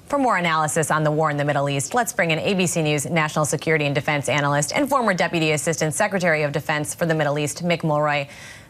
For more analysis on the war in the Middle East, let's bring in ABC News national security and defense analyst and former Deputy Assistant Secretary of Defense for the Middle East, Mick Mulroy.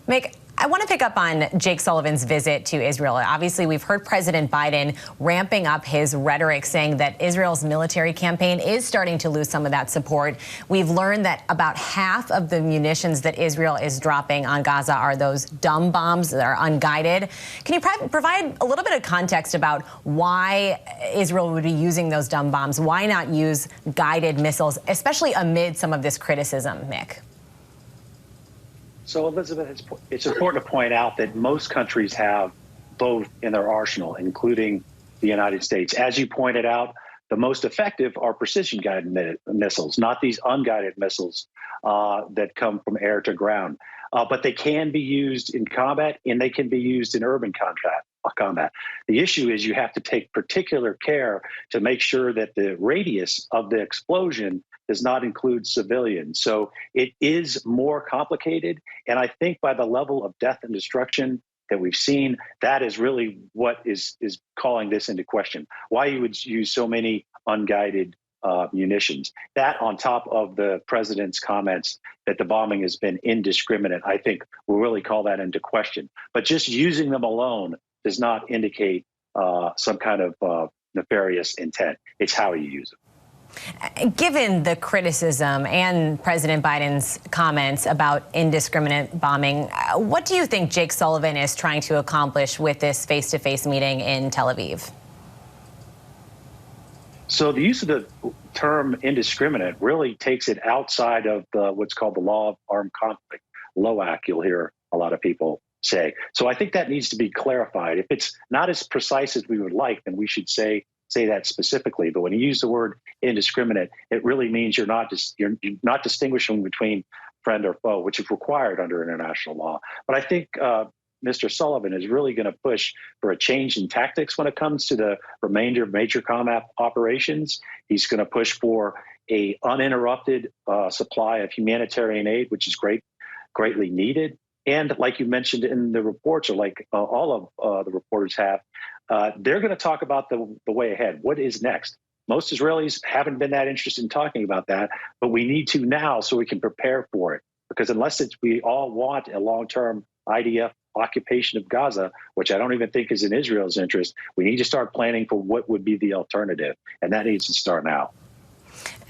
Mick, I want to pick up on Jake Sullivan's visit to Israel. Obviously, we've heard President Biden ramping up his rhetoric, saying that Israel's military campaign is starting to lose some of that support. We've learned that about half of the munitions that Israel is dropping on Gaza are those dumb bombs that are unguided. Can you provide a little bit of context about why Israel would be using those dumb bombs? Why not use guided missiles, especially amid some of this criticism, Mick? So, Elizabeth, it's important to point out that most countries have both in their arsenal, including the United States. As you pointed out, the most effective are precision-guided missiles, not these unguided missiles that come from air to ground. But they can be used in combat, and they can be used in urban combat. The issue is you have to take particular care to make sure that the radius of the explosion does not include civilians. So it is more complicated. And I think by the level of death and destruction that we've seen, that is really what is calling this into question. Why you would use so many unguided munitions. That on top of the president's comments that the bombing has been indiscriminate, I think will really call that into question. But just using them alone does not indicate some kind of nefarious intent. It's how you use them. Given the criticism and President Biden's comments about indiscriminate bombing, what do you think Jake Sullivan is trying to accomplish with this face-to-face meeting in Tel Aviv? So the use of the term indiscriminate really takes it outside of what's called the law of armed conflict, LOAC, you'll hear a lot of people say. So I think that needs to be clarified. If it's not as precise as we would like, then we should say that specifically. But when you use the word indiscriminate, it really means you're not distinguishing between friend or foe, which is required under international law. But I think Mr. Sullivan is really going to push for a change in tactics when it comes to the remainder of major combat operations. He's going to push for a uninterrupted supply of humanitarian aid, which is greatly needed. And like you mentioned in the reports, or like all of the reporters have, they're going to talk about the way ahead. What is next? Most Israelis haven't been that interested in talking about that, but we need to now so we can prepare for it. Because unless we all want a long-term IDF occupation of Gaza, which I don't even think is in Israel's interest, we need to start planning for what would be the alternative. And that needs to start now.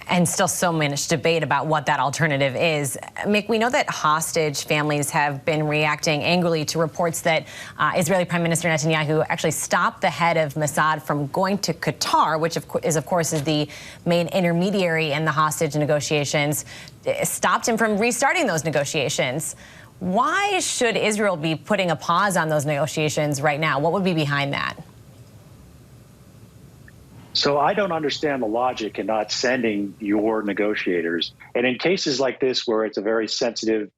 And still so much debate about what that alternative is. Mick, we know that hostage families have been reacting angrily to reports that Israeli Prime Minister Netanyahu actually stopped the head of Mossad from going to Qatar, which of course is the main intermediary in the hostage negotiations, stopped him from restarting those negotiations. Why should Israel be putting a pause on those negotiations right now? What would be behind that? So I don't understand the logic in not sending your negotiators. And in cases like this, where it's a very sensitive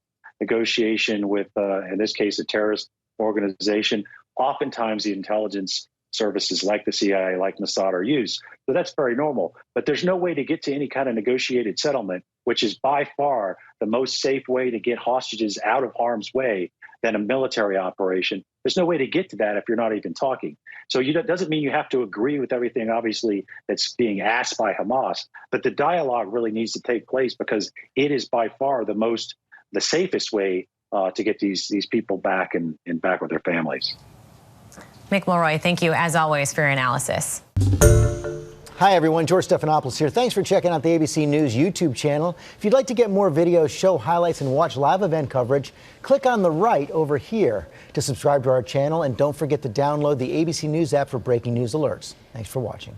negotiation with, in this case, a terrorist organization, oftentimes the intelligence services like the CIA, like Mossad, are used. So that's very normal. But there's no way to get to any kind of negotiated settlement, which is by far the most safe way to get hostages out of harm's way than a military operation. There's no way to get to that if you're not even talking. So it doesn't mean you have to agree with everything, obviously, that's being asked by Hamas, but the dialogue really needs to take place because it is by far the safest way to get these people back and back with their families. Mick Mulroy, thank you, as always, for your analysis. Hi, everyone. George Stephanopoulos here. Thanks for checking out the ABC News YouTube channel. If you'd like to get more videos, show highlights, and watch live event coverage, click on the right over here to subscribe to our channel. And don't forget to download the ABC News app for breaking news alerts. Thanks for watching.